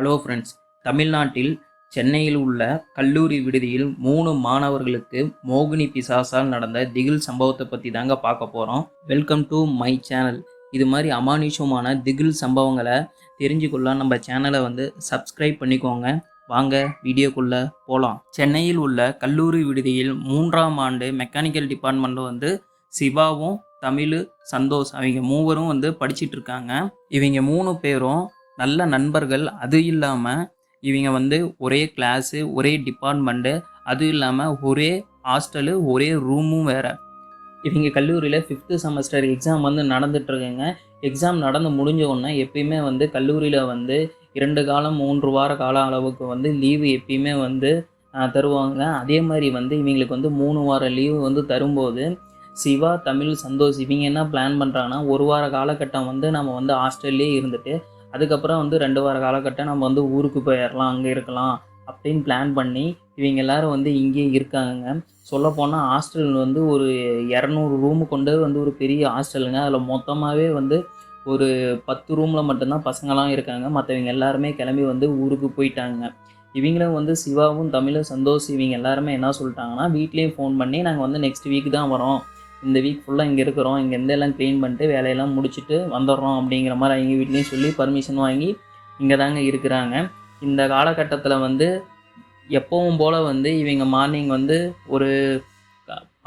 Hello friends, தமிழ்நாட்டில் சென்னையில் உள்ள கல்லூரி விடுதியில் 3 மாணவர்களுக்கு மோகினி பிசாசால் நடந்த திகில் சம்பவத்தை பற்றி தாங்க பார்க்க போகிறோம். Welcome to my channel. இது மாதிரி அமானுஷமான திகில் சம்பவங்களை தெரிஞ்சுக்கொள்ள நம்ம சேனலை சப்ஸ்கிரைப் பண்ணிக்கோங்க. வாங்க வீடியோக்குள்ளே போகலாம். சென்னையில் உள்ள கல்லூரி விடுதியில் 3ஆம் ஆண்டு மெக்கானிக்கல் டிபார்ட்மெண்ட்டில் சிவாவும் தமிழ், சந்தோஷ் அவங்க மூவரும் படிச்சிட்டு இருக்காங்க. இவங்க 3 பேரும் நல்ல நண்பர்கள். அது இல்லாமல் இவங்க ஒரே கிளாஸு, ஒரே டிபார்ட்மெண்ட்டு, அது இல்லாமல் ஒரே ஹாஸ்டலு, ஒரே ரூமும் வேறு. இவங்க கல்லூரியில் 5th செமஸ்டர் எக்ஸாம் நடந்துகிட்ருக்குங்க. எக்ஸாம் நடந்து முடிஞ்ச உடனே எப்பயுமே கல்லூரியில் 2 காலம் 3 வார கால அளவுக்கு லீவு எப்பயுமே தருவாங்க. அதே மாதிரி இவங்களுக்கு 3 வார லீவு தரும்போது சிவா, தமிழ், சந்தோஷ் இவங்க என்ன பிளான் பண்ணுறாங்கன்னா, 1 வார காலகட்டம் நம்ம ஹாஸ்டல்லே இருந்துட்டு அதுக்கப்புறம் 2 வார காலகட்டம் நம்ம ஊருக்கு போயிடலாம், அங்கே இருக்கலாம் அப்படின்னு பிளான் பண்ணி இவங்க எல்லோரும் இங்கேயே இருக்காங்க. சொல்லப்போனால் ஹாஸ்டல் ஒரு 200 ரூமு கொண்டு ஒரு பெரிய ஹாஸ்டலுங்க. அதில் மொத்தமாகவே ஒரு 10 ரூமில் மட்டும்தான் பசங்களாம் இருக்காங்க. மற்றவங்க எல்லாருமே கிளம்பி ஊருக்கு போயிட்டாங்க. இவங்களும் சிவாவும், தமிழும், சந்தோஷ் இவங்க எல்லாருமே என்ன சொல்லிட்டாங்கன்னா, வீட்லேயும் ஃபோன் பண்ணி நாங்கள் நெக்ஸ்ட் வீக் தான் வரோம், இந்த வீக் ஃபுல்லாக இங்கே இருக்கிறோம், இங்கேருந்து எல்லாம் க்ளீன் பண்ணிட்டு வேலையெல்லாம் முடிச்சுட்டு வந்துடுறோம் அப்படிங்கிற மாதிரி அவங்க வீட்லேயும் சொல்லி பர்மிஷன் வாங்கி இங்கே தாங்க இருக்கிறாங்க. இந்த காலகட்டத்தில் எப்பவும் போல் இவங்க மார்னிங் ஒரு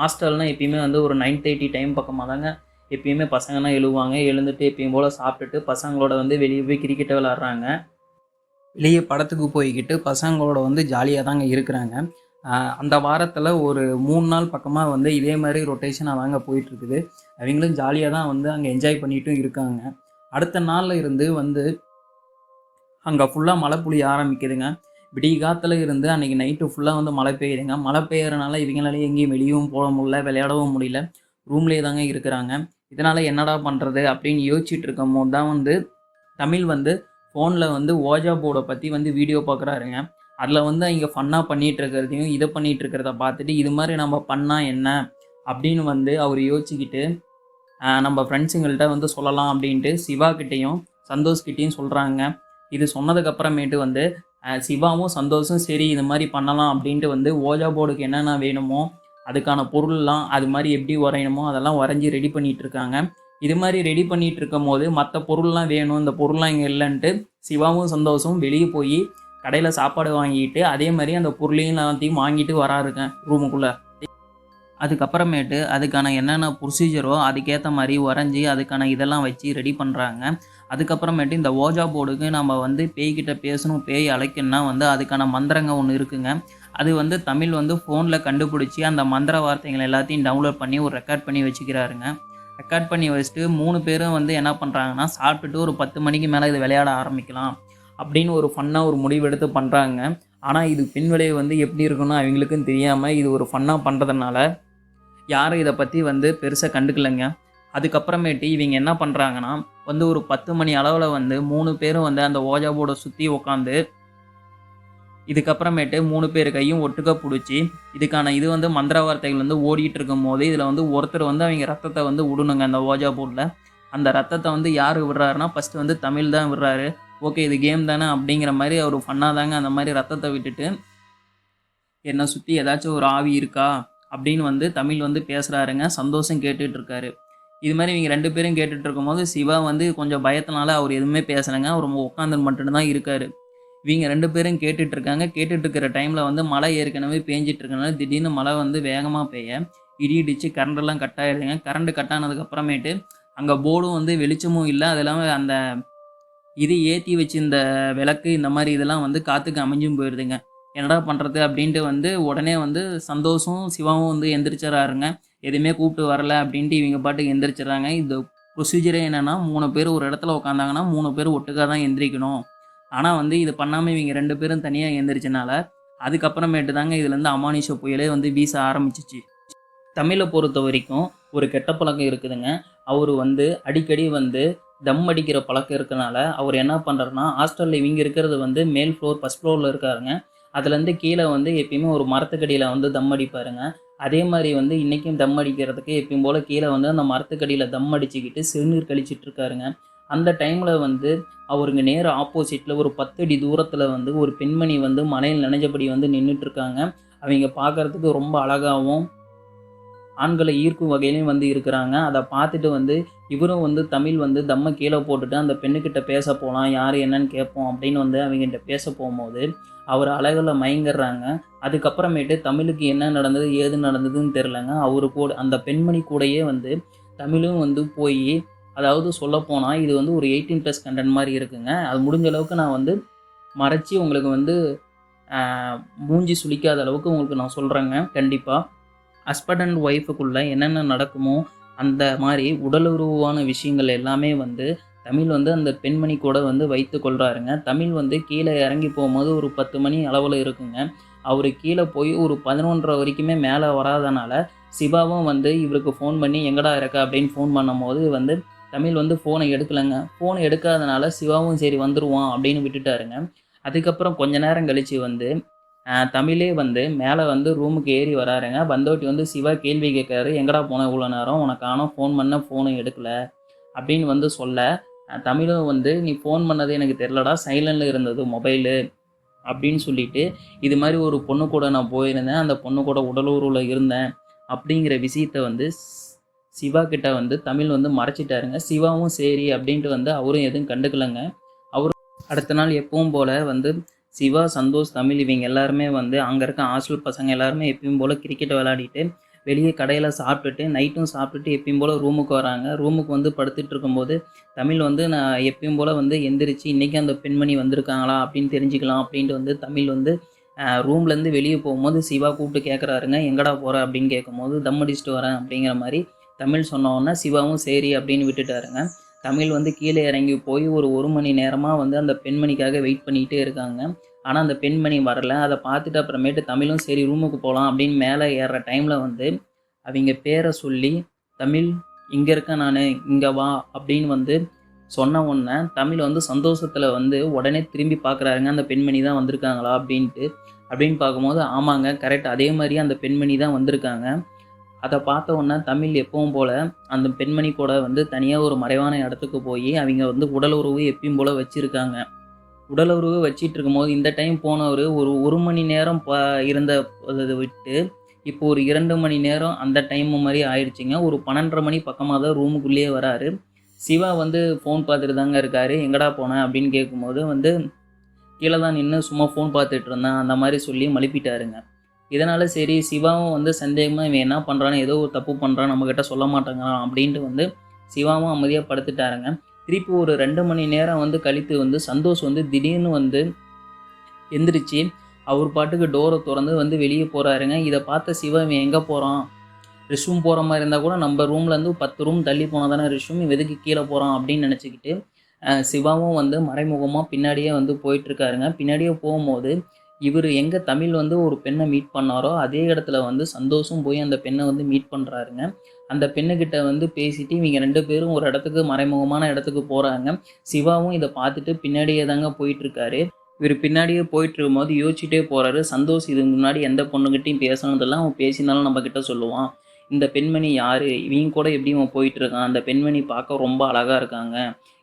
ஹாஸ்டல்னால் எப்பயுமே ஒரு 9:30 டைம் பக்கமாக தாங்க எப்பயுமே பசங்கள்லாம் எழுவாங்க. எழுந்துட்டு எப்பயும் போல் சாப்பிட்டுட்டு பசங்களோட வெளியே போய் கிரிக்கெட்டை விளாட்றாங்க. வெளியே படத்துக்கு போய்கிட்டு பசங்களோட ஜாலியாக தாங்க இருக்கிறாங்க. அந்த வாரத்தில் ஒரு 3 நாள் பக்கமாக இதே மாதிரி ரொட்டேஷனாக தாங்க போயிட்டுருக்குது. அவங்களும் ஜாலியாக தான் அங்கே என்ஜாய் பண்ணிட்டும் இருக்காங்க. அடுத்த நாளில் இருந்து அங்கே ஃபுல்லாக மழை பொழிய ஆரம்பிக்குதுங்க. விடிய காத்தில் இருந்து அன்றைக்கி நைட்டு ஃபுல்லாக மழை பெய்யுதுங்க. மழை பெய்யறனால இவங்களால எங்கேயும் வெளியவும் போக முடியல, விளையாடவும் முடியல, ரூம்லேயே தாங்க இருக்கிறாங்க. இதனால் என்னடா பண்ணுறது அப்படின்னு யோசிச்சுட்டு இருக்கும் போது தான் தமிழ் ஃபோனில் ஓஜா போர்டை பற்றி வீடியோ பார்க்குறாருங்க. அதில் அவங்க ஃபன்னாக பண்ணிகிட்டு இருக்கிறதையும் இதை பண்ணிகிட்டு இருக்கிறத பார்த்துட்டு இது மாதிரி நம்ம பண்ணால் என்ன அப்படின்னு அவர் யோசிச்சுக்கிட்டு நம்ம ஃப்ரெண்ட்ஸுங்கள்கிட்ட சொல்லலாம் அப்படின்ட்டு சிவாக்கிட்டேயும் சந்தோஷ்கிட்டேயும் சொல்கிறாங்க. இது சொன்னதுக்கப்புறமேட்டு சிவாவும் சந்தோஷும் சரி இது மாதிரி பண்ணலாம் அப்படின்ட்டு ஓஜா போர்டுக்கு என்னென்ன வேணுமோ அதுக்கான பொருள்லாம் அது மாதிரி எப்படி வரையணுமோ அதெல்லாம் வரைஞ்சி ரெடி பண்ணிகிட்ருக்காங்க. இது மாதிரி ரெடி பண்ணிகிட்டு இருக்கும் போது மற்ற பொருள்லாம் வேணும், இந்த பொருள்லாம் இங்கே இல்லைன்ட்டு சிவாவும் சந்தோஷம் வெளியே போய் கடையில் சாப்பாடு வாங்கிட்டு அதே மாதிரி அந்த பொருளையும் எல்லாத்தையும் வாங்கிட்டு வராருங்க ரூமுக்குள்ளே. அதுக்கப்புறமேட்டு அதுக்கான என்னென்ன ப்ரொசீஜரோ அதுக்கேற்ற மாதிரி வரைஞ்சி அதுக்கான இதெல்லாம் வச்சு ரெடி பண்ணுறாங்க. அதுக்கப்புறமேட்டு இந்த ஓஜா போர்டுக்கு நம்ம பேய்கிட்ட பேசணும், பேய் அழைக்கணும்னா அதுக்கான மந்திரங்க ஒன்று இருக்குங்க. அது தமிழ் ஃபோனில் கண்டுபிடிச்சி அந்த மந்திர வார்த்தைகள் எல்லாத்தையும் டவுன்லோட் பண்ணி ஒரு ரெக்கார்ட் பண்ணி வச்சுக்கிறாருங்க. ரெக்கார்ட் பண்ணி வச்சுட்டு 3 பேரும் என்ன பண்ணுறாங்கன்னா, சாப்பிட்டுட்டு ஒரு 10 மணிக்கு மேலே இது விளையாட ஆரம்பிக்கலாம் அப்படின்னு ஒரு ஃபன்னாக ஒரு முடிவெடுத்து பண்ணுறாங்க. ஆனால் இது பின்விளைவு எப்படி இருக்குன்னு அவங்களுக்கும் தெரியாமல் இது ஒரு ஃபன்னாக பண்ணுறதுனால யாரும் இதை பற்றி பெருசாக கண்டுக்கலைங்க. அதுக்கப்புறமேட்டு இவங்க என்ன பண்ணுறாங்கன்னா, ஒரு 10 மணி அளவில் 3 பேரும் அந்த ஓஜா போர்டை சுற்றி உட்காந்து இதுக்கப்புறமேட்டு 3 பேர் கையும் ஒட்டுக்க பிடிச்சி இதுக்கான இது மந்திர வார்த்தைகள் ஓடிட்டு இருக்கும் போது இதில் ஒருத்தர் அவங்க ரத்தத்தை விடணுங்க அந்த ஓஜா போர்டில். அந்த ரத்தத்தை யார் விடுறாருன்னா ஃபஸ்ட்டு தமிழ் தான் விடுறாரு. ஓகே இது கேம் தானே அப்படிங்கிற மாதிரி அவர் ஃபன்னாக தாங்க அந்த மாதிரி ரத்தத்தை விட்டுட்டு என்னை சுற்றி ஏதாச்சும் ஒரு ஆவி இருக்கா அப்படின்னு தமிழ் பேசுகிறாருங்க. சந்தோஷம் கேட்டுட்ருக்காரு. இது மாதிரி இவங்க 2 பேரும் கேட்டுட்டு இருக்கும்போது சிவா கொஞ்சம் பயத்தினால அவர் எதுவுமே பேசலைங்க. அவர் உட்காந்து மட்டும்தான் இருக்கார். இவங்க 2 பேரும் கேட்டுட்ருக்காங்க. கேட்டுட்ருக்கிற டைமில் மழை ஏற்கனவே பேஞ்சிட்டு இருக்கனால திடீர்னு மழை வேகமாக பெய்ய இடி இடித்து கரண்டெல்லாம் கட் ஆகிடுதுங்க. கரண்ட் கட் ஆனதுக்கப்புறமேட்டு அங்கே போர்டும் வெளிச்சமும் இல்லை. அது இல்லாமல் அந்த இது ஏற்றி வச்சு இந்த விளக்கு இந்த மாதிரி இதெல்லாம் காற்றுக்கு அமைஞ்சும் போயிடுதுங்க. என்னடா பண்ணுறது அப்படின்ட்டு உடனே சந்தோஷம் சிவாவும் எந்திரிச்சிடறாருங்க. எதுவுமே கூப்பிட்டு வரலை அப்படின்ட்டு இவங்க பாட்டுக்கு எந்திரிச்சிடறாங்க. இந்த ப்ரொசீஜரே என்னென்னா 3 பேர் ஒரு இடத்துல உட்காந்தாங்கன்னா 3 பேர் ஒட்டுக்காக தான் எந்திரிக்கணும். ஆனால் இது பண்ணாமல் இவங்க 2 பேரும் தனியாக எந்திரிச்சனால அதுக்கப்புறமேட்டு தாங்க இதுலேருந்து அமானுஷ புயலே வீச ஆரம்பிச்சிச்சு. தமிழை பொறுத்த வரைக்கும் ஒரு கெட்ட பழக்கம் இருக்குதுங்க. அவர் அடிக்கடி தம் அடிக்கிற பழக்கம் இருக்கனால அவர் என்ன பண்ணுறாருன்னா, ஹாஸ்டலில் இவங்க இருக்கிறது மேல் ஃப்ளோர் ஃபஸ்ட் ஃப்ளோரில் இருக்காருங்க. அதுலேருந்து கீழே எப்பயுமே ஒரு மரத்துக்கடியில் தம் அடிப்பாருங்க. அதே மாதிரி இன்றைக்கும் தம் அடிக்கிறதுக்கு எப்பயும் போல் கீழே அந்த மரத்துக்கடியில் தம் அடிச்சுக்கிட்டு சிறுநீர் கழிச்சிட்ருக்காருங்க. அந்த டைமில் வந்து அவருக்கு நேர ஆப்போசிட்டில் ஒரு 10 அடி தூரத்தில் வந்து ஒரு பெண்மணி வந்து மலையில் நனைஞ்சபடி வந்து நின்றுட்டுருக்காங்க. அவங்க பார்க்குறதுக்கு ரொம்ப அழகாகவும் ஆண்களை ஈர்க்கும் வகையிலையும் வந்து இருக்கிறாங்க. அதை பார்த்துட்டு வந்து இவரும் வந்து தமிழ் வந்து தம்மை கீழே போட்டுட்டு அந்த பெண்ணுக்கிட்ட பேச போகலாம், யார் என்னன்னு கேட்போம் அப்படின்னு வந்து அவங்ககிட்ட பேச போகும்போது அவர் அழகில் மயங்கிடுறாங்க. அதுக்கப்புறமேட்டு தமிழுக்கு என்ன நடந்தது ஏது நடந்ததுன்னு தெரிலங்க. அவரு கூட அந்த பெண்மணி கூடயே வந்து தமிழும் வந்து போய், அதாவது சொல்லப்போனால் இது வந்து ஒரு 18+ கண்டென்ட் மாதிரி இருக்குங்க. அது முடிஞ்ச அளவுக்கு நான் வந்து மறைச்சி உங்களுக்கு வந்து மூஞ்சி சுளிக்காத அளவுக்கு உங்களுக்கு நான் சொல்கிறேங்க. கண்டிப்பாக ஹஸ்பண்ட் அண்ட் ஒய்ஃபுக்குள்ளே என்னென்ன நடக்குமோ அந்த மாதிரி உடலுறவான விஷயங்கள் எல்லாமே வந்து தமிழ் வந்து அந்த பெண்மணி கூட வந்து வைத்து கொள்கிறாருங்க. தமிழ் வந்து கீழே இறங்கி போகும்போது ஒரு 10 மணி அளவில் இருக்குங்க. அவர் கீழே போய் ஒரு 11:30 வரைக்குமே மேலே வராதனால சிவாவும் வந்து இவருக்கு ஃபோன் பண்ணி எங்கடா இருக்க அப்படின்னு ஃபோன் பண்ணும்போது வந்து தமிழ் வந்து ஃபோனை எடுக்கலைங்க. ஃபோனை எடுக்காதனால சிவாவும் சரி வந்துடுவான் அப்படின்னு விட்டுட்டாருங்க. அதுக்கப்புறம் கொஞ்ச நேரம் கழித்து வந்து தமிழே வந்து மேலே வந்து ரூமுக்கு ஏறி வராருங்க. வந்தோட்டி வந்து சிவா கேள்வி கேட்குறாரு, எங்கடா போன இவ்வளோ நேரம், உனக்கு ஆனால் ஃபோன் பண்ண ஃபோனை எடுக்கலை அப்படின்னு வந்து சொல்ல, தமிழும் வந்து நீ ஃபோன் பண்ணது எனக்கு தெரிலடா, சைலண்டில் இருந்தது மொபைலு அப்படின்னு சொல்லிட்டு, இது மாதிரி ஒரு பொண்ணு கூட நான் போயிருந்தேன், அந்த பொண்ணு கூட உடலுறவில் இருந்தேன் அப்படிங்கிற விஷயத்த வந்து சிவா கிட்ட வந்து தமிழ் வந்து மறைச்சிட்டாருங்க. சிவாவும் சரி அப்படின்ட்டு வந்து அவரும் எதுவும் கண்டுக்கலைங்க. அவரும் அடுத்த நாள் எப்பவும் போல் வந்து சிவா, சந்தோஷ், தமிழ் இவங்க எல்லாருமே வந்து அங்கே இருக்க ஹாஸ்டல் பசங்க எல்லாருமே எப்பயும் போல் கிரிக்கெட் விளையாடிட்டு வெளியே கடையில் சாப்பிட்டுட்டு நைட்டும் சாப்பிட்டுட்டு எப்பயும் போல் ரூமுக்கு வராங்க. ரூமுக்கு வந்து படுத்துட்டு இருக்கும்போது தமிழ் வந்து நான் எப்பயும் போல் வந்து எந்திரிச்சு இன்றைக்கி அந்த பெண்மணி வந்திருக்காங்களா அப்படின்னு தெரிஞ்சுக்கலாம் அப்படின்ட்டு வந்து தமிழ் வந்து ரூம்லேருந்து வெளியே போகும்போது சிவா கூப்பிட்டு கேட்குறாருங்க, எங்கடா போகிற அப்படின்னு கேட்கும்போது தம் அடிச்சுட்டு வரேன் அப்படிங்கிற மாதிரி தமிழ் சொன்னோன்னே சிவாவும் சரி அப்படின்னு விட்டுட்டாருங்க. தமிழ் வந்து கீழே இறங்கி போய் ஒரு மணி நேரமாக வந்து அந்த பெண்மணிக்காக வெயிட் பண்ணிகிட்டே இருக்காங்க. ஆனால் அந்த பெண்மணி வரல. அதை பார்த்துட்டு அப்புறமேட்டு தமிழும் சரி ரூமுக்கு போகலாம் அப்படின்னு மேலே ஏறுற டைமில் வந்து அவங்க பேரை சொல்லி, தமிழ் இங்கே இருக்கேன் நான், இங்கே வா அப்படின்னு வந்து சொன்ன உடனே தமிழ் வந்து சந்தோஷத்தில் வந்து உடனே திரும்பி பார்க்குறாருங்க, அந்த பெண்மணி தான் வந்திருக்காங்களா அப்படின்ட்டு. அப்படின்னு பார்க்கும்போது ஆமாங்க கரெக்ட், அதே மாதிரி அந்த பெண்மணி தான் வந்திருக்காங்க. அதை பார்த்த உடனே தமிழ் எப்பவும் போல் அந்த பெண்மணி கூட வந்து தனியாக ஒரு மறைவான இடத்துக்கு போய் அவங்க வந்து உடல் உறவு எப்பயும் போல் வச்சுருக்காங்க. உடல் உறவு வச்சிட்டு இருக்கும்போது இந்த டைம் போனவர் ஒரு மணி நேரம் இருந்ததை விட்டு இப்போ ஒரு 2 மணி நேரம் அந்த டைம் மாதிரி ஆயிடுச்சுங்க. ஒரு 12:30 மணி பக்கமாக தான் ரூமுக்குள்ளேயே வராரு. சிவா வந்து ஃபோன் பார்த்துட்டு தாங்க இருக்காரு. எங்கடா போனேன் அப்படின்னு கேட்கும்போது வந்து கீழே தான் நின்று சும்மா ஃபோன் பார்த்துட்டு இருந்தேன் அந்த மாதிரி சொல்லி மழுப்பிட்டாருங்க. இதனால் சரி சிவாவும் வந்து சந்தேகமாக இவன் என்ன பண்ணுறான்னு, ஏதோ ஒரு தப்பு பண்ணுறான், நம்மக்கிட்ட சொல்ல மாட்டேங்கிறான் அப்படின்ட்டு வந்து சிவாவும் அமைதியாக படுத்துட்டாருங்க. திருப்பி ஒரு 2 மணி நேரம் வந்து கழித்து வந்து சந்தோஷ் வந்து திடீர்னு வந்து எந்திரிச்சு அவர் பாட்டுக்கு டோரை திறந்து வந்து வெளியே போகிறாருங்க. இதை பார்த்த சிவா இவன் எங்கே போகிறான், ரெஸ்ட்ரூம் போகிற மாதிரி இருந்தால் கூட நம்ம ரூம்லேருந்து 10 ரூம் தள்ளி போனால் தானே ரெஸ்ட்ரூம், எதுக்கு கீழே போகிறான் அப்படின்னு நினச்சிக்கிட்டு சிவாவும் வந்து மறைமுகமாக பின்னாடியே வந்து போயிட்டுருக்காருங்க. பின்னாடியே போகும்போது இவர் எங்கே தமிழ் வந்து ஒரு பெண்ணை மீட் பண்ணாரோ அதே இடத்துல வந்து சந்தோஷம் போய் அந்த பெண்ணை வந்து மீட் பண்ணுறாருங்க. அந்த பெண்ணுக்கிட்ட வந்து பேசிட்டு இவங்க 2 பேரும் ஒரு இடத்துக்கு மறைமுகமான இடத்துக்கு போகிறாங்க. சிவாவும் இதை பார்த்துட்டு பின்னாடியே தாங்க போயிட்டுருக்காரு. இவர் பின்னாடியே போயிட்டு இருக்கும்போது யோசிச்சுட்டே போகிறாரு. சந்தோஷ் இதுக்கு முன்னாடி எந்த பொண்ணுக்கிட்டையும் பேசினதெல்லாம் அவன் பேசினாலும் நம்மக்கிட்ட சொல்லுவான். இந்த பெண்மணி யார், இவங்க கூட எப்படி அவன் போயிட்டுருக்கான், அந்த பெண்மணி பார்க்க ரொம்ப அழகாக இருக்காங்க,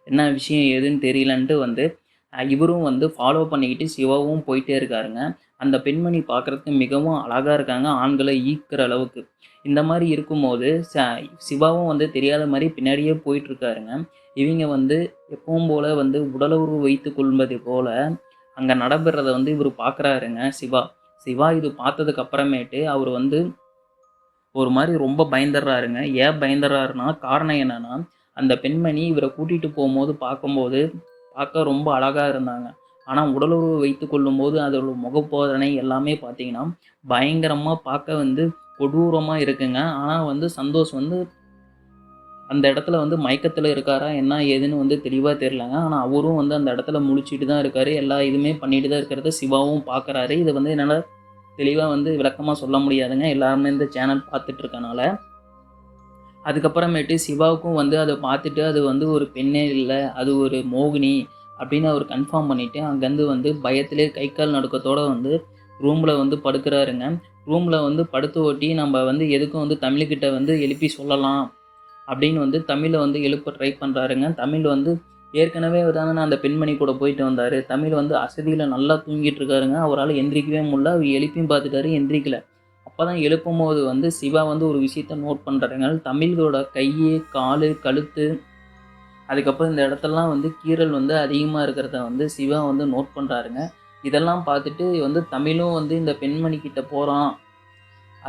என்ன விஷயம் ஏதுன்னு தெரியலன்ட்டு வந்து இவரும் வந்து ஃபாலோ பண்ணிக்கிட்டு சிவாவும் போயிட்டே இருக்காருங்க. அந்த பெண்மணி பார்க்குறதுக்கு மிகவும் அழகாக இருக்காங்க, ஆண்களை ஈர்க்கிற அளவுக்கு. இந்த மாதிரி இருக்கும்போது சிவாவும் வந்து தெரியாத மாதிரி பின்னாடியே போயிட்டுருக்காருங்க. இவங்க வந்து எப்பவும் போல் வந்து உடலுறவு வைத்து கொள்வது போல் அங்கே நடைபெறதை வந்து இவர் பார்க்குறாருங்க சிவா. சிவா இது பார்த்ததுக்கு அப்புறமேட்டு அவர் வந்து ஒரு மாதிரி ரொம்ப பயந்துடுறாருங்க. ஏன் பயந்துடுறாருன்னா காரணம் என்னென்னா, அந்த பெண்மணி இவரை கூட்டிகிட்டு போகும்போது பார்க்க ரொம்ப அழகாக இருந்தாங்க. ஆனால் உடலுறவு வைத்து கொள்ளும்போது அதோட முகப்போதனை எல்லாமே பார்த்தீங்கன்னா பயங்கரமாக பார்க்க வந்து கொடூரமாக இருக்குங்க. ஆனால் வந்து சந்தோஷ் வந்து அந்த இடத்துல வந்து மயக்கத்தில் இருக்காரா என்ன ஏதுன்னு வந்து தெளிவாக தெரிலங்க. ஆனால் அவரும் வந்து அந்த இடத்துல முழிச்சிட்டு தான் இருக்கார், எல்லா இதுவுமே பண்ணிட்டு தான் இருக்கிறத சிவாவும் பார்க்குறாரு. இதை வந்து என்னால் தெளிவாக வந்து விளக்கமாக சொல்ல முடியாதுங்க, எல்லாருமே இந்த சேனல் பார்த்துட்ருக்கனால. அதுக்கப்புறமேட்டு சிவாவுக்கும் வந்து அதை பார்த்துட்டு அது வந்து ஒரு பெண்ணே இல்லை, அது ஒரு மோகினி அப்படின்னு அவர் கன்ஃபார்ம் பண்ணிவிட்டு அங்கேருந்து வந்து பயத்திலே கை கால் நடுக்கத்தோடு வந்து ரூமில் வந்து படுக்கிறாருங்க. ரூமில் வந்து படுத்து ஓட்டி நம்ம வந்து எதுக்கும் வந்து தமிழ்கிட்ட வந்து எழுப்பி சொல்லலாம் அப்படின்னு வந்து தமிழை வந்து எழுப்ப ட்ரை பண்ணுறாருங்க. தமிழ் வந்து ஏற்கனவே தானே அந்த பெண்மணி கூட போயிட்டு வந்தார். தமிழ் வந்து அசதியில் நல்லா தூங்கிட்டு இருக்காருங்க. அவரால் எந்திரிக்கவே முடியல. அவர் எழுப்பியும் பார்த்துட்டாரு, எந்திரிக்கல. அப்போ தான் எழுப்பும்போது வந்து சிவா வந்து ஒரு விஷயத்த நோட் பண்ணுறாருங்க. தமிழோட கை, கால், கழுத்து, அதுக்கப்புறம் இந்த இடத்துலலாம் வந்து கீறல் வந்து அதிகமாக இருக்கிறத வந்து சிவா வந்து நோட் பண்ணுறாருங்க. இதெல்லாம் பார்த்துட்டு வந்து தமிழும் வந்து இந்த பெண்மணி கிட்ட போகிறான்.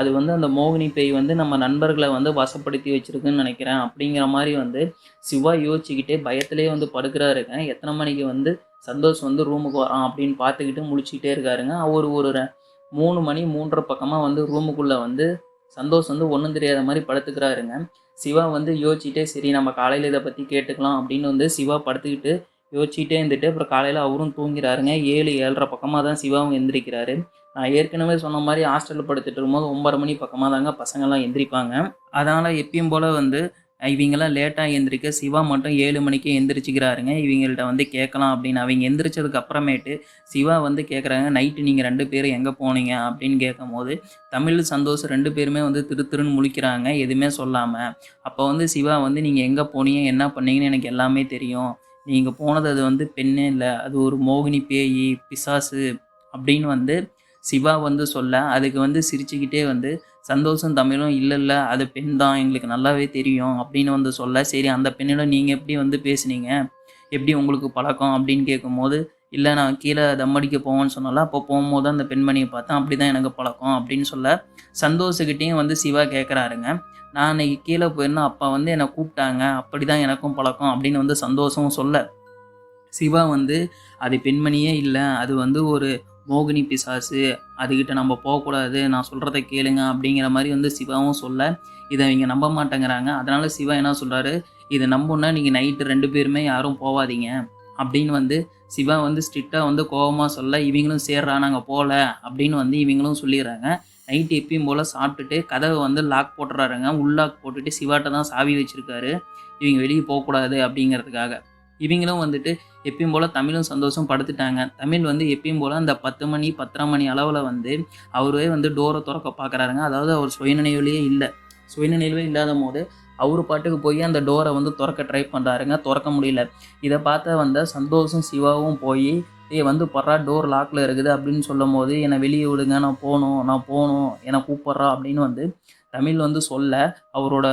அது வந்து அந்த மோகினி பேய் வந்து நம்ம நண்பர்களை வந்து வசப்படுத்தி வச்சிருக்குன்னு நினைக்கிறேன் அப்படிங்கிற மாதிரி வந்து சிவா யோசிச்சுக்கிட்டே பயத்திலே வந்து படுக்கிறாருங்க. எத்தனை மணிக்கு வந்து சந்தோஷ் வந்து ரூமுக்கு வரான் அப்படின்னு பார்த்துக்கிட்டு முழிச்சிக்கிட்டே இருக்காருங்க. அவர் ஒரு 3 மணி 3:30 பக்கமாக வந்து ரூமுக்குள்ளே வந்து சந்தோஷ் வந்து ஒன்றும் தெரியாத மாதிரி படுத்துக்கிறாருங்க. சிவா வந்து யோசிச்சுட்டே சரி நம்ம காலையில் இதை பற்றி கேட்டுக்கலாம் அப்படின்னு வந்து சிவா படுத்துக்கிட்டு யோசிச்சுட்டே இருந்துட்டு அப்புறம் காலையில் அவரும் தூங்கிறாருங்க. 7 7:30 பக்கமாக தான் சிவாவும் எந்திரிக்கிறாரு. நான் ஏற்கனவே சொன்ன மாதிரி ஹாஸ்டலில் படுத்துட்டு இருக்கும்போது 9:30 மணி பக்கமாக தாங்க பசங்கள்லாம் எந்திரிப்பாங்க. அதனால் எப்பயும் போல் வந்து இவங்கெல்லாம் லேட்டாக எந்திரிக்க சிவா மட்டும் 7 மணிக்கே எந்திரிச்சிக்கிறாருங்க. இவங்கள்ட்ட வந்து கேட்கலாம் அப்படின்னு. அவங்க எந்திரிச்சதுக்கு அப்புறமேட்டு சிவா வந்து கேட்குறாங்க, நைட்டு நீங்கள் 2 பேரும் எங்கே போனீங்க அப்படின்னு கேட்கும்போது தமிழ், சந்தோஷ் 2 பேருமே வந்து திருன்னு முழிக்கிறாங்க எதுவுமே சொல்லாமல். அப்போ வந்து சிவா வந்து நீங்கள் எங்கே போனீங்க என்ன பண்ணீங்கன்னு எனக்கு எல்லாமே தெரியும். நீங்கள் போனது அது வந்து பெண்ணே இல்லை, அது ஒரு மோகினி பேய் பிசாசு அப்படின்னு வந்து சிவா வந்து சொல்ல, அதுக்கு வந்து சிரிச்சுக்கிட்டே வந்து சந்தோஷம் தமிழும் இல்ல அது பெண் தான் எங்களுக்கு நல்லாவே தெரியும் அப்படின்னு வந்து சொல்ல, சரி அந்த பெண்ணிடம் நீங்கள் எப்படி வந்து பேசுனீங்க, எப்படி உங்களுக்கு பழக்கம் அப்படின்னு கேட்கும்போது, இல்லை நான் கீழே தம் அடிக்க போவேன்னு சொன்னால, அப்போ போகும்போது அந்த பெண்மணியை பார்த்தேன், அப்படி தான் எனக்கு பழக்கம் அப்படின்னு சொல்ல, சந்தோஷக்கிட்டேயும் வந்து சிவா கேட்குறாருங்க. நான் அன்னைக்கு கீழே போயிருந்தேன், அப்போ வந்து என்னை கூப்பிட்டாங்க, அப்படி தான் எனக்கும் பழக்கம் அப்படின்னு வந்து சந்தோஷமும் சொல்ல, சிவா வந்து அது பெண்மணியே இல்லை, அது வந்து ஒரு மோகினி பிசாசு, அதுக்கிட்ட நம்ம போகக்கூடாது, நான் சொல்கிறத கேளுங்க அப்படிங்கிற மாதிரி வந்து சிவாவும் சொல்ல, இதை இவங்க நம்ப மாட்டேங்கிறாங்க. அதனால் சிவா என்ன சொல்கிறாரு, இதை நம்புன்னா நீங்கள் நைட்டு 2 பேருமே யாரும் போகாதீங்க அப்படின்னு வந்து சிவா வந்து ஸ்ட்ரிக்டாக வந்து கோபமாக சொல்ல, இவங்களும் சேர்றா நாங்கள் போகல அப்படின்னு வந்து இவங்களும் சொல்லிடுறாங்க. நைட்டு எப்பயும் போல் சாப்பிட்டுட்டு கதவை வந்து லாக் போட்டுறாருங்க. உள்லாக் போட்டுட்டு சிவாட்ட தான் சாவி வச்சுருக்காரு, இவங்க வெளியே போகக்கூடாது அப்படிங்கிறதுக்காக. இவங்களும் வந்துட்டு எப்பயும் போல் தமிழும் சந்தோஷம் படுத்துட்டாங்க. தமிழ் வந்து எப்பயும் போல் அந்த 10 மணி 10:30 மணி அளவில் வந்து அவரே வந்து டோரை திறக்க பார்க்குறாருங்க. அதாவது அவர் சுயநினைவுலேயே இல்லை. சுயநினைவே இல்லாத போது அவர் பாட்டுக்கு போய் அந்த டோரை வந்து திறக்க ட்ரை பண்ணுறாருங்க. திறக்க முடியல. இதை பார்த்த வந்த சந்தோஷம் சிவாவும் போய் வந்து பர்றா டோர் லாக்கில் இருக்குது அப்படின்னு சொல்லும் போது, என்னை வெளியே விடுங்க, நான் போகணும் என்னை கூப்பிட்றா அப்படின்னு வந்து தமிழ் வந்து சொல்ல, அவரோட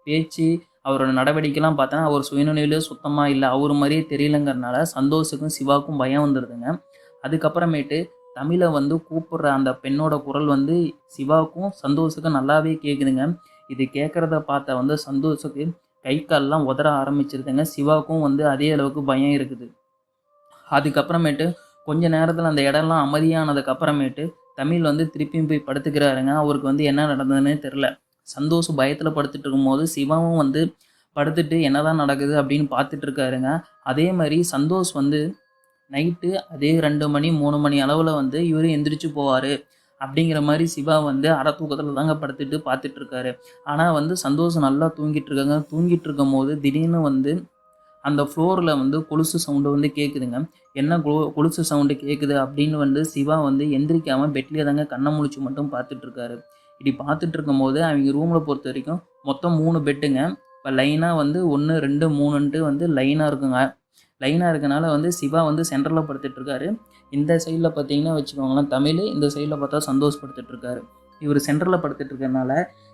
பேச்சு அவரோட நடவடிக்கைலாம் பார்த்தா அவர் சுயநினைவிலே சுத்தமாக இல்லை, அவர் மாதிரியே தெரியலங்கிறதுனால சந்தோஷுக்கும் சிவாவுக்கும் பயம் வந்துடுதுங்க. அதுக்கப்புறமேட்டு தமிழை வந்து கூப்பிடுற அந்த பெண்ணோட குரல் வந்து சிவாவுக்கும் சந்தோஷுக்கும் நல்லாவே கேட்குதுங்க. இது கேட்குறத பார்த்த வந்து சந்தோஷுக்கு கை கால்லாம் உதற ஆரம்பிச்சிருதுங்க. சிவாவுக்கும் வந்து அதே அளவுக்கு பயம் இருக்குது. அதுக்கப்புறமேட்டு கொஞ்ச நேரத்தில் அந்த இடம்லாம் அமைதியானதுக்கப்புறமேட்டு தமிழ் வந்து திருப்பியும் போய் படுத்துக்கிறாருங்க. அவருக்கு வந்து என்ன நடந்ததுன்னே தெரில. சந்தோஷ் பயத்தில் படுத்துட்டு இருக்கும்போது சிவாவும் வந்து படுத்துட்டு என்னதான் நடக்குது அப்படின்னு பார்த்துட்டு இருக்காருங்க. அதே மாதிரி சந்தோஷ் வந்து நைட்டு அதே 2 மணி 3 மணி அளவில் வந்து இவரு எந்திரிச்சு போவார் அப்படிங்கிற மாதிரி சிவா வந்து அரை தூக்கத்தில் தாங்க படுத்துட்டு பார்த்துட்டு இருக்காரு. ஆனால் வந்து சந்தோஷம் நல்லா தூங்கிட்டு இருக்காங்க. தூங்கிட்டு இருக்கும் போது திடீர்னு வந்து அந்த ஃப்ளோரில் வந்து கொலுசு சவுண்டு வந்து கேட்குதுங்க. என்ன கொலுசு சவுண்டு கேட்குது அப்படின்னு வந்து சிவா வந்து எந்திரிக்காமல் பெட்லேயே தாங்க கண்ணை முழிச்சு மட்டும் பார்த்துட்ருக்காரு. இப்படி பார்த்துட்டு இருக்கும்போது அவங்க ரூமில் பொறுத்த வரைக்கும் மொத்தம் 3 பெட்டுங்க. இப்போ லைனாக வந்து 1 2 3ன்ட்டு வந்து லைனாக இருக்குங்க. லைனாக இருக்கனால வந்து சிவா வந்து சென்டரில் படுத்துட்ருக்காரு. இந்த சைடில் பார்த்தீங்கன்னா வச்சுக்கோங்களேன் தமிழ், இந்த சைடில் பார்த்தா சந்தோஷ் படுத்துட்ருக்காரு. இவர் சென்டரில் படுத்துட்ருக்கனால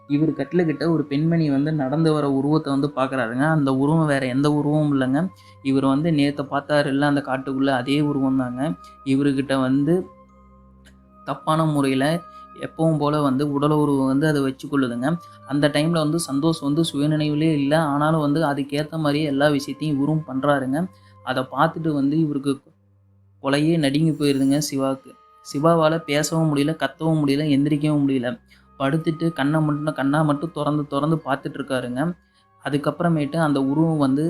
இவர் கட்டில்கிட்ட ஒரு பெண்மணி வந்து நடந்து வர உருவத்தை வந்து பார்க்குறாருங்க. அந்த உருவம் வேறு எந்த உருவமும் இல்லைங்க. இவர் வந்து நேற்று பார்த்தாரு இல்லை அந்த காட்டுக்குள்ளே, அதே உருவம் தாங்க. இவர்கிட்ட வந்து தப்பான முறையில் எப்பவும் போல் வந்து உடல் உருவம் வந்து அதை வச்சுக்கொள்ளுதுங்க. அந்த டைமில் வந்து சந்தோஷ் வந்து சுயநினைவிலே இல்லை. ஆனாலும் வந்து அதுக்கேற்ற மாதிரியே எல்லா விஷயத்தையும் இவரும் பண்ணுறாருங்க. அதை பார்த்துட்டு வந்து இவருக்கு கொலையே நடுங்கி போயிடுதுங்க சிவாவுக்கு. சிவாவால் பேசவும் முடியல, கத்தவும் முடியல, எந்திரிக்கவும் முடியல. படுத்துட்டு கண்ணை மட்டும் திறந்து பார்த்துட்ருக்காருங்க. அதுக்கப்புறமேட்டு அந்த உருவம் வந்து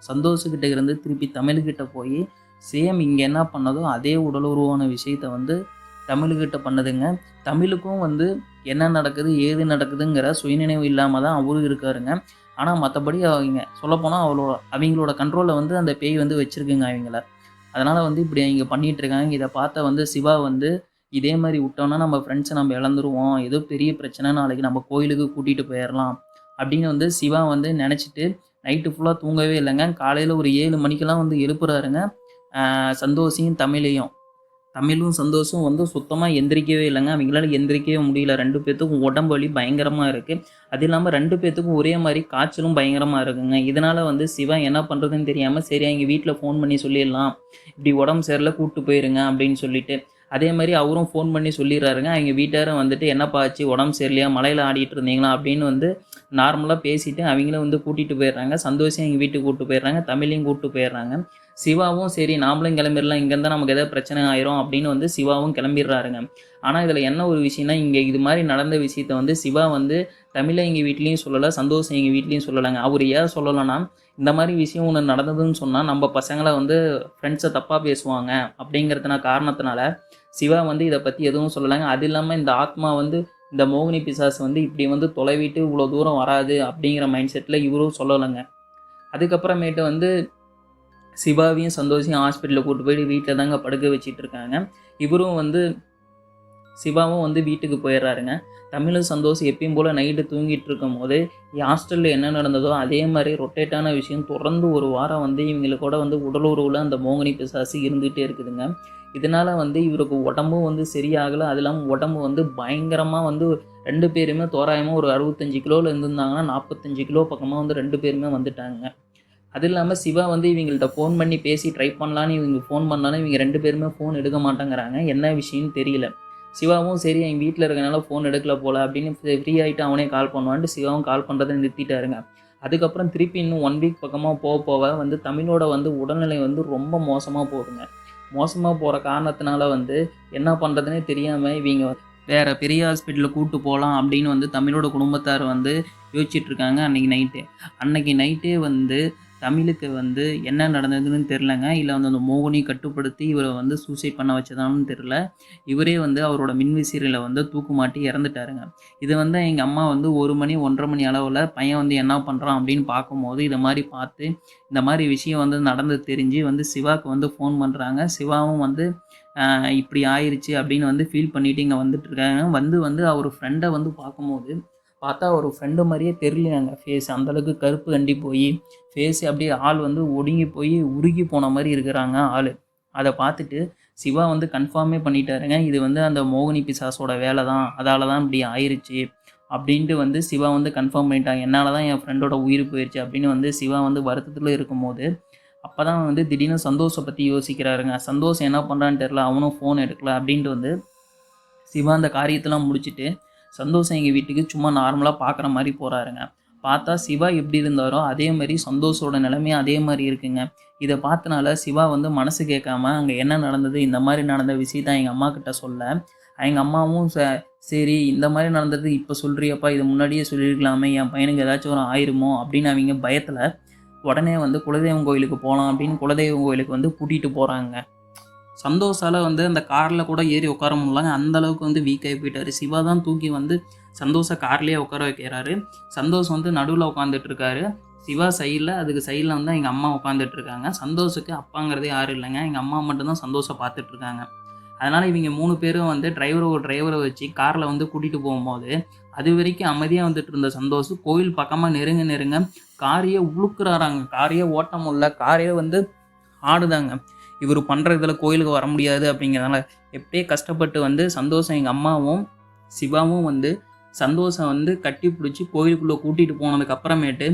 சந்தோஷக்கிட்ட இருந்து திருப்பி தமிழ்கிட்ட போய் சேம் இங்கே என்ன பண்ணதோ அதே உடல் உருவான விஷயத்த வந்து தமிழ்கிட்ட பண்ணுதுங்க. தமிழுக்கும் வந்து என்ன நடக்குது ஏது நடக்குதுங்கிற சுயநினைவு இல்லாமல் தான் அவரும் இருக்காருங்க. ஆனால் மற்றபடி அவங்க சொல்லப்போனால் அவங்களோட கண்ட்ரோலில் வந்து அந்த பேய் வந்து வச்சுருக்குங்க அவங்கள. அதனால் வந்து இப்படி அவங்க பண்ணிகிட்ருக்காங்க. இதை பார்த்த வந்து சிவா வந்து இதே மாதிரி விட்டோம்னா நம்ம ஃப்ரெண்ட்ஸை நம்ம இழந்துருவோம், ஏதோ பெரிய பிரச்சனை, நாளைக்கு நம்ம கோயிலுக்கு கூட்டிகிட்டு போயிடலாம் அப்படின்னு வந்து சிவா வந்து நினச்சிட்டு நைட்டு ஃபுல்லாக தூங்கவே இல்லைங்க. காலையில் ஒரு 7 மணிக்கெல்லாம் வந்து எழுப்புறாருங்க. சந்தோஷையும் தமிழும் சந்தோஷும் வந்து சுத்தமாக எந்திரிக்கவே இல்லைங்க. அவங்களால எந்திரிக்கவே முடியல. 2 பேத்துக்கும் உடம்பு வலி பயங்கரமாக இருக்குது. அது இல்லாமல் 2 பேத்துக்கும் ஒரே மாதிரி காய்ச்சலும் பயங்கரமாக இருக்குங்க. இதனால் வந்து சிவா என்ன பண்ணுறதுன்னு தெரியாமல், சரி எங்கள் வீட்டில் ஃபோன் பண்ணி சொல்லிடலாம், இப்படி உடம்பு சரியில்லை கூப்பிட்டு போயிருங்க அப்படின்னு சொல்லிட்டு. அதே மாதிரி அவரும் ஃபோன் பண்ணி சொல்லிடுறாருங்க. அவங்க வீட்டாரும் வந்துட்டு, என்னப்பா ஆச்சு, உடம்பு சரியில்லையா, மலையில் ஆடிட்டு இருந்தீங்களா அப்படின்னு வந்து நார்மலாக பேசிட்டு அவங்களும் வந்து கூட்டிகிட்டு போயிடுறாங்க. சந்தோஷம் எங்கள் வீட்டுக்கு கூப்பிட்டு போயிடுறாங்க, தமிழையும் கூப்பிட்டு போயிடுறாங்க. சிவாவும் சரி நாமளும் கிளம்பிடலாம், இங்கேருந்தா நமக்கு எதாவது பிரச்சனை ஆயிரும் அப்படின்னு வந்து சிவாவும் கிளம்பிடுறாருங்க. ஆனால் இதில் என்ன ஒரு விஷயம்னா, இங்கே இது மாதிரி நடந்த விஷயத்த வந்து சிவா வந்து தமிழை எங்கள் வீட்லேயும் சொல்லலை, சந்தோஷம் எங்கள் வீட்லேயும் சொல்லலைங்க. அவர் ஏன் சொல்லலைன்னா, இந்த மாதிரி விஷயம் ஒன்று நடந்ததுன்னு சொன்னால் நம்ம பசங்களை வந்து ஃப்ரெண்ட்ஸை தப்பாக பேசுவாங்க அப்படிங்கிறதுன காரணத்தினால சிவா வந்து இதை பற்றி எதுவும் சொல்லலைங்க. அது இல்லாமல் இந்த ஆத்மா வந்து இந்த மோகினி பிசாசு வந்து இப்படி வந்து தொலைவிட்டு இவ்வளோ தூரம் வராது அப்படிங்கிற மைண்ட் செட்டில் இவரும் சொல்லலைங்க. அதுக்கப்புறமேட்டு வந்து சிவாவையும் சந்தோஷையும் ஹாஸ்பிட்டலில் கூப்பிட்டு போயிட்டு வீட்டில் தாங்க படுக்க வச்சிட்டு இருக்காங்க. இவரும் வந்து சிவாவும் வந்து வீட்டுக்கு போயிடுறாருங்க. தமிழும் சந்தோஷம் எப்பயும் போல் நைட்டு தூங்கிட்டு இருக்கும் போது ஹாஸ்டலில் என்ன நடந்ததோ அதே மாதிரி ரொட்டேட்டான விஷயம் தொடர்ந்து ஒரு வாரம் வந்து இவங்களுக்கு கூட வந்து உடலுறவில் அந்த மோகினி பிசாசு இருந்துகிட்டே இருக்குதுங்க. இதனால் வந்து இவருக்கு உடம்பும் வந்து சரியாகலை. அது இல்லாமல் உடம்பு வந்து பயங்கரமாக வந்து 2 பேருமே தோராயமாக ஒரு 65 கிலோவில் இருந்திருந்தாங்கன்னா 45 கிலோ பக்கமாக வந்து 2 பேருமே வந்துட்டாங்க. அது இல்லாமல் சிவா வந்து இவங்கள்ட்ட ஃபோன் பண்ணி பேசி ட்ரை பண்ணலான்னு இவங்க ஃபோன் பண்ணாலும் இவங்க 2 பேருமே ஃபோன் எடுக்க மாட்டேங்கிறாங்க. என்ன விஷயம்னு தெரியல. சிவாவும் சரி எங்கள் வீட்டில் இருக்கனால ஃபோன் எடுக்கல போல் அப்படின்னு ஃப்ரீ ஆகிட்டு அவனே கால் பண்ணுவான்ட்டு சிவாவும் கால் பண்ணுறதை நிறுத்திட்டாருங்க. அதுக்கப்புறம் திருப்பி இன்னும் 1 வீக் பக்கமாக போக வந்து தமிழோட வந்து உடல்நிலை வந்து ரொம்ப மோசமாக போகுதுங்க. மோசமாக போகிற காரணத்தினால வந்து என்ன பண்ணுறதுனே தெரியாமல் இவங்க வேறு பெரிய ஹாஸ்பிட்டலில் கூப்பிட்டு போகலாம் அப்படின்னு வந்து தமிழோட குடும்பத்தார் வந்து யோசிச்சுட்ருக்காங்க. அன்னைக்கு நைட்டே வந்து தமிழுக்கு வந்து என்ன நடந்ததுன்னு தெரிலங்க. இல்லை வந்து அந்த மோகினி கட்டுப்படுத்தி இவரை வந்து சூசைட் பண்ண வச்சதான்னு தெரில. இவரே வந்து அவரோட மின்விசிறியில் வந்து தூக்கு மாட்டி இறந்துட்டாருங்க. இது வந்து எங்கள் அம்மா வந்து 1 மணி 1:30 மணி அளவில் பையன் வந்து என்ன பண்ணுறான் அப்படின்னு பார்க்கும்போது இதை மாதிரி பார்த்து இந்த மாதிரி விஷயம் வந்து நடந்து தெரிஞ்சு வந்து சிவாவுக்கு வந்து ஃபோன் பண்ணுறாங்க. சிவாவும் வந்து இப்படி ஆயிடுச்சு அப்படின்னு வந்து ஃபீல் பண்ணிவிட்டு இங்கே வந்துட்டுருக்காங்க. வந்து அவர் ஃப்ரெண்டை வந்து பார்க்கும்போது பார்த்தா ஒரு ஃப்ரெண்டு மாதிரியே தெரியலையாங்க. ஃபேஸ் அந்தளவுக்கு கருப்பு கண்டி போய் ஃபேஸ் அப்படியே ஆள் வந்து ஒடுங்கி போய் உருகி போன மாதிரி இருக்கிறாங்க ஆள். அதை பார்த்துட்டு சிவா வந்து கன்ஃபார்மே பண்ணிட்டாருங்க, இது வந்து அந்த மோகினி பிசாசோட வேலை தான், அதால் தான் இப்படி ஆயிடுச்சு அப்படின்ட்டு வந்து சிவா வந்து கன்ஃபார்ம் பண்ணிட்டாங்க. என்னால் தான் என் ஃப்ரெண்டோட உயிர் போயிடுச்சு அப்படின்னு வந்து சிவா வந்து வருத்தத்தில் இருக்கும்போது அப்போ தான் வந்து திடீர்னு சந்தோஷை பற்றி யோசிக்கிறாருங்க. சந்தோஷம் என்ன பண்ணுறான்னு தெரில, அவனும் ஃபோன் எடுக்கல அப்படின்ட்டு வந்து சிவா அந்த காரியத்தெல்லாம் முடிச்சுட்டு சந்தோஷம் எங்கள் வீட்டுக்கு சும்மா நார்மலாக பார்க்குற மாதிரி போகிறாருங்க. பார்த்தா சிவா எப்படி இருந்தாரோ அதே மாதிரி சந்தோஷோட நிலைமையும் அதே மாதிரி இருக்குங்க. இதை பார்த்தனால சிவா வந்து மனசு கேட்காம அங்கே என்ன நடந்தது, இந்த மாதிரி நடந்த விஷயத்த எங்கள் அம்மா கிட்ட சொல்ல, எங்கள் அம்மாவும் சரி இந்த மாதிரி நடந்தது இப்போ சொல்கிறியப்பா, இதை முன்னாடியே சொல்லியிருக்கலாமே, என் பையனுக்கு ஏதாச்சும் ஒரு ஆயிருமோ அப்படின்னு அவங்க பயத்தில் உடனே வந்து குலதெய்வம் கோயிலுக்கு போகலாம் அப்படின்னு குலதெய்வம் கோயிலுக்கு வந்து கூட்டிகிட்டு போகிறாங்க. சந்தோஷால் வந்து அந்த காரில் கூட ஏறி உட்கார முடியலாங்க, அந்தளவுக்கு வந்து வீக் ஆகி போயிட்டார். சிவா தான் தூக்கி வந்து சந்தோஷ கார்லேயே உட்கார வைக்கிறாரு. சந்தோஷம் வந்து நடுவில் உட்காந்துட்ருக்காரு. சிவா சைடில், அதுக்கு சைடில் வந்து எங்கள் அம்மா உட்காந்துட்ருக்காங்க. சந்தோஷுக்கு அப்பாங்கிறதே யாரும் இல்லைங்க, எங்கள் அம்மா மட்டும்தான் சந்தோஷம் பார்த்துட்ருக்காங்க. அதனால் இவங்க 3 பேரும் வந்து டிரைவரை வச்சு காரில் வந்து கூட்டிகிட்டு போகும்போது அது வரைக்கும் அமைதியாக வந்துட்டு இருந்த சந்தோஷம் கோயில் பக்கமாக நெருங்க காரையே உழுக்குறாராங்க. காரையே ஓட்ட முடியல, காரையே வந்து ஆடுதாங்க. இவர் பண்ணுற இதில் கோயிலுக்கு வர முடியாது அப்படிங்கிறதுனால எப்படியே கஷ்டப்பட்டு வந்து சந்தோஷம் எங்கள் அம்மாவும் சிவாவும் வந்து சந்தோஷம் வந்து கட்டி பிடிச்சி கோயிலுக்குள்ளே கூட்டிகிட்டு போனதுக்கப்புறமேட்டு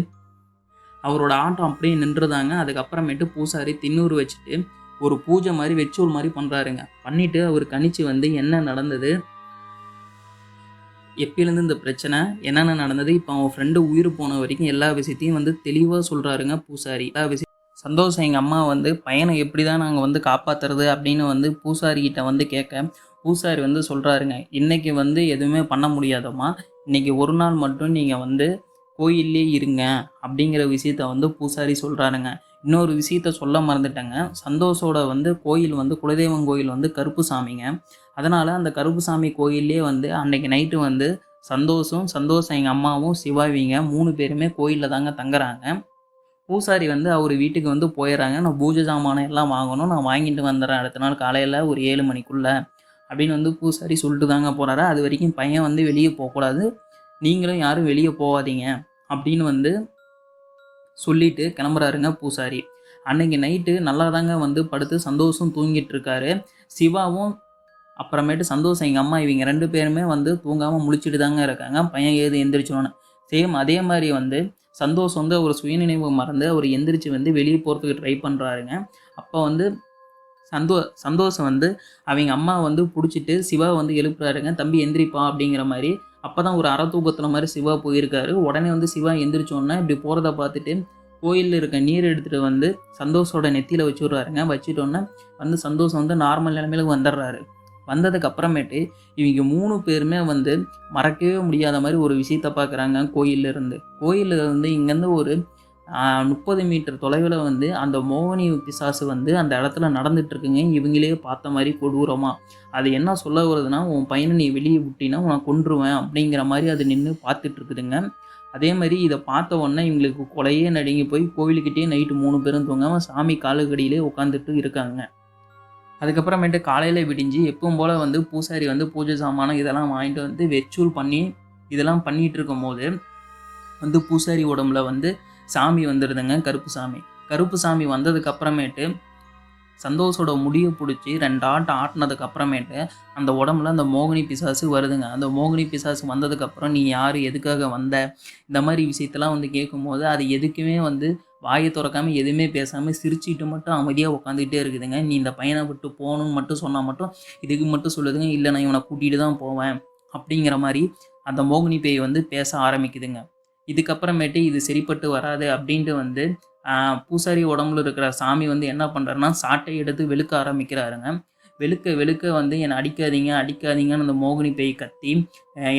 அவரோட ஆட்டம் அப்படியே நின்றுதாங்க. அதுக்கப்புறமேட்டு பூசாரி திண்ணூறு வச்சுட்டு ஒரு பூஜை மாதிரி வெச்சூல் மாதிரி பண்ணுறாருங்க. பண்ணிவிட்டு அவர் கணிச்சு வந்து என்ன நடந்தது, எப்பயிலேருந்து இந்த பிரச்சனை, என்னென்ன நடந்தது, இப்போ அவன் ஃப்ரெண்டு உயிர் போன வரைக்கும் எல்லா விஷயத்தையும் வந்து தெளிவாக சொல்கிறாருங்க பூசாரி. எல்லா விஷயம் சந்தோஷம் எங்கள் அம்மா வந்து பையனை எப்படி தான் நாங்கள் வந்து காப்பாற்றுறது அப்படின்னு வந்து பூசாரிக்கிட்ட வந்து கேட்க, பூசாரி வந்து சொல்கிறாருங்க, இன்றைக்கி வந்து எதுவுமே பண்ண முடியாதம்மா, இன்றைக்கி ஒரு நாள் மட்டும் நீங்கள் வந்து கோயிலே இருங்க அப்படிங்கிற விஷயத்த வந்து பூசாரி சொல்கிறாருங்க. இன்னொரு விஷயத்த சொல்ல மறந்துட்டேங்க, சந்தோஷோட வந்து கோயில் வந்து குலதெய்வம் கோயில் வந்து கருப்புசாமிங்க. அதனால் அந்த கருப்புசாமி கோயிலே வந்து அன்றைக்கி நைட்டு வந்து சந்தோஷம் எங்கள் அம்மாவும் சிவாவிங்க 3 பேருமே கோயிலில் தாங்க தங்குறாங்க. பூசாரி வந்து அவர் வீட்டுக்கு வந்து போயிடுறாங்க. நான் பூஜை சாமானம் எல்லாம் வாங்கணும், நான் வாங்கிட்டு வந்துடுறேன் அடுத்த நாள் காலையில் ஒரு 7 மணிக்குள்ளே அப்படின்னு வந்து பூசாரி சொல்லிட்டு தாங்க போகிறாரு. அது வரைக்கும் பையன் வந்து வெளியே போகக்கூடாது, நீங்களும் யாரும் வெளியே போகாதீங்க அப்படின்னு வந்து சொல்லிட்டு கிளம்புறாருங்க பூசாரி. அன்னைக்கு நைட்டு நல்லா தாங்க வந்து படுத்து சந்தோஷம் தூங்கிட்டு இருக்காரு. சிவாவும் அப்புறமேட்டு சந்தோஷம் எங்கள் அம்மா இவங்க 2 பேருமே வந்து தூங்காமல் முழிச்சிட்டு தாங்க இருக்காங்க. பையன் ஏது எந்திரிச்சோன்னு. சேம் அதே மாதிரி வந்து சந்தோஷம் வந்து ஒரு சுயநினைவு மறந்து அவர் எந்திரிச்சு வந்து வெளியே போகிறதுக்கு ட்ரை பண்ணுறாருங்க. அப்போ வந்து சந்தோஷம் வந்து அவங்க அம்மா வந்து பிடிச்சிட்டு சிவா வந்து எழுப்புறாருங்க. தம்பி எந்திரிப்பா அப்படிங்கிற மாதிரி. அப்போ தான் ஒரு அரை தூக்கத்தில் மாதிரி சிவா போயிருக்காரு. உடனே வந்து சிவா எந்திரிச்சோன்னே இப்படி போகிறத பார்த்துட்டு கோயிலில் இருக்க நீர் எடுத்துகிட்டு வந்து சந்தோஷோட நெத்தியில் வச்சு விட்றாருங்க. வச்சுட்டோன்னே வந்து சந்தோஷம் வந்து நார்மல் நிலைமையில வந்துடுறாரு. வந்ததுக்கு அப்புறமேட்டு இவங்க 3 பேருமே வந்து மறக்கவே முடியாத மாதிரி ஒரு விஷயத்த பார்க்குறாங்க கோயிலில் இருந்து. கோயிலில் வந்து இங்கேருந்து ஒரு 30 மீட்டர் தொலைவில் வந்து அந்த மோகினி பிசாசு வந்து அந்த இடத்துல நடந்துட்டு இருக்குங்க. இவங்களே பார்த்த மாதிரி கொடூரமாக. அது என்ன சொல்ல வருதுன்னா, உன் பையனை நீ வெளியே விட்டினா உன்னை கொன்றுவேன் அப்படிங்கிற மாதிரி அது நின்று பார்த்துட்டு இருக்குதுங்க. அதே மாதிரி இதை பார்த்த உடனே இவங்களுக்கு கொலையே நடுங்கி போய் கோவிலுக்கிட்டே நைட்டு 3 பேரும் தூங்காமல் சாமி காலுக்கடியிலே உட்காந்துட்டு இருக்காங்க. அதுக்கப்புறமேட்டு காலையில் விடிஞ்சு எப்பவும் போல் வந்து பூசாரி வந்து பூஜை சாமானம் இதெல்லாம் வாங்கிட்டு வந்து வெச்சூல் பண்ணி இதெல்லாம் பண்ணிகிட்டு இருக்கும் போது வந்து பூசாரி உடம்புல வந்து சாமி வந்துடுதுங்க. கருப்பு சாமி வந்ததுக்கு அப்புறமேட்டு சந்தோஷோட முடியை பிடிச்சி 2 ஆட்டம் ஆட்டினதுக்கு அப்புறமேட்டு அந்த உடம்புல அந்த மோகினி பிசாசு வருதுங்க. அந்த மோகினி பிசாசு வந்ததுக்கப்புறம் நீ யார், எதுக்காக வந்த, இந்த மாதிரி விஷயத்தெல்லாம் வந்து கேட்கும்போது அது எதுக்குமே வந்து வாயை திறக்காமல் எதுவுமே பேசாமல் சிரிச்சுட்டு மட்டும் அமைதியாக உட்காந்துக்கிட்டே இருக்குதுங்க. நீ இந்த பையனை விட்டு போகணுன்னு மட்டும் சொன்னால் மட்டும் இதுக்கு மட்டும் சொல்லுதுங்க. இல்லை நான் இவனை கூட்டிகிட்டு தான் போவேன் அப்படிங்கிற மாதிரி அந்த மோகினி பேய் வந்து பேச ஆரம்பிக்குதுங்க. இதுக்கப்புறமேட்டு இது சரிப்பட்டு வராது அப்படின்ட்டு வந்து பூசாரி உடம்புல இருக்கிற சாமி வந்து என்ன பண்ணுறாருன்னா சாட்டை எடுத்து வெளுக்க ஆரம்பிக்கிறாருங்க. வெளுக்க வந்து என்னை அடிக்காதீங்கன்னு அந்த மோகினி பேய் கத்தி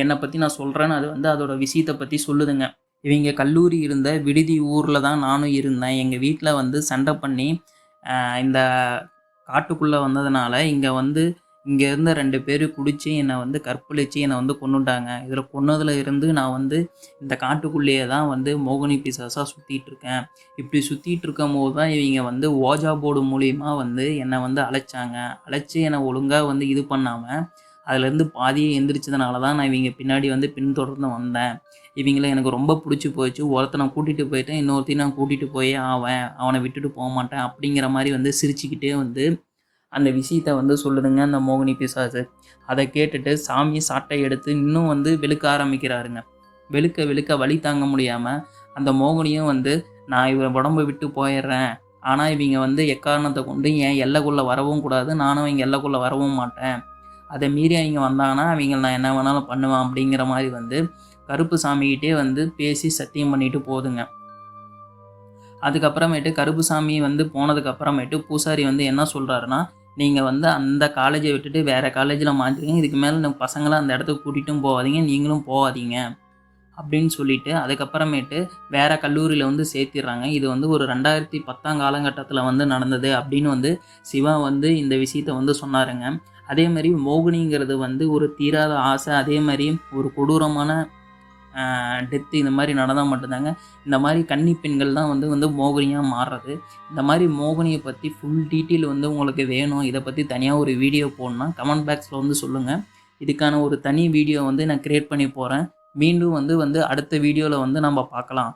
என்னை பற்றி நான் சொல்கிறேன்னு அது வந்து அதோட விஷயத்தை பற்றி சொல்லுதுங்க. இவங்க கல்லூரி இருந்த விடுதி ஊரில் தான் நானும் இருந்தேன். எங்கள் வீட்டில் வந்து சண்டை பண்ணி இந்த காட்டுக்குள்ளே வந்ததுனால இங்கே இருந்த 2 பேர் குடித்து என்னை வந்து கற்பழித்து என்னை வந்து கொன்னுட்டாங்க. இதில் கொன்னதில் இருந்து நான் வந்து இந்த காட்டுக்குள்ளேயே தான் வந்து மோகினி பிசாசாக சுற்றிட்டு இருக்கேன். இப்படி சுற்றிட்டு இருக்கும் போது தான் இவங்க வந்து ஓஜா போர்டு மூலிமா வந்து என்னை வந்து அழைச்சி என்னை ஒழுங்காக வந்து இது பண்ணாமல் அதுலேருந்து பாதியே எந்திரிச்சதுனால தான் நான் இவங்க பின்னாடி வந்து பின்தொடர்ந்து வந்தேன். இவங்கள எனக்கு ரொம்ப பிடிச்சி போயிடுச்சு. ஒருத்தனை கூட்டிகிட்டு போயிட்டேன், இன்னொருத்தையும் நான் கூட்டிகிட்டு போயே அவனை விட்டுட்டு போக மாட்டேன் அப்படிங்கிற மாதிரி வந்து சிரிச்சுக்கிட்டே வந்து அந்த விஷயத்தை வந்து சொல்லுதுங்க அந்த மோகினி பிசாசு. அதை கேட்டுட்டு சாமி சாட்டை எடுத்து இன்னும் வந்து வெளுக்க ஆரம்பிக்கிறாருங்க. வெளுக்க வலி தாங்க முடியாமல் அந்த மோகினியும் வந்து நான் இவன் உடம்பை விட்டு போயிடுறேன், ஆனால் இவங்க வந்து எக்காரணத்தை கொண்டு என் எல்லைக்குள்ளே வரவும் கூடாது, நானும் இவங்க எல்லைக்குள்ளே வரவும் மாட்டேன், அதை மீறி அவங்க வந்தாங்கன்னா அவங்க நான் என்ன வேணாலும் பண்ணுவேன் அப்படிங்கிற மாதிரி வந்து கருப்பு சாமிக்கிட்டே வந்து பேசி சத்தியம் பண்ணிட்டு போதுங்க. அதுக்கப்புறமேட்டு கருப்பு சாமி வந்து போனதுக்கு அப்புறமேட்டு பூசாரி வந்து என்ன சொல்கிறாருன்னா, நீங்கள் வந்து அந்த காலேஜை விட்டுட்டு வேறு காலேஜில் மாற்றிங்க, இதுக்கு மேலே இந்த பசங்களை அந்த இடத்துக்கு கூட்டிகிட்டும் போகாதீங்க, நீங்களும் போகாதீங்க அப்படின்னு சொல்லிட்டு அதுக்கப்புறமேட்டு வேறு கல்லூரியில் வந்து சேர்த்திடுறாங்க. இது வந்து ஒரு 2010 காலகட்டத்தில் வந்து நடந்தது அப்படின்னு வந்து சிவா வந்து இந்த விஷயத்த வந்து சொன்னாருங்க. அதே மாதிரி மோகினிங்கிறது வந்து ஒரு தீராத ஆசை, அதே மாதிரி ஒரு கொடூரமான டெத்து இந்த மாதிரி நடந்தால் மட்டும்தாங்க இந்த மாதிரி கன்னி பெண்கள் தான் வந்து மோகினியாக மாறுறது. இந்த மாதிரி மோகினியை பற்றி ஃபுல் டீட்டெயில் வந்து உங்களுக்கு வேணும், இதை பற்றி தனியாக ஒரு வீடியோ போடணும்னா கமெண்ட் பாக்ஸில் வந்து சொல்லுங்கள். இதுக்கான ஒரு தனி வீடியோ வந்து நான் க்ரியேட் பண்ணி போகிறேன். மீண்டும் வந்து அடுத்த வீடியோவில் வந்து நம்ம பார்க்கலாம்.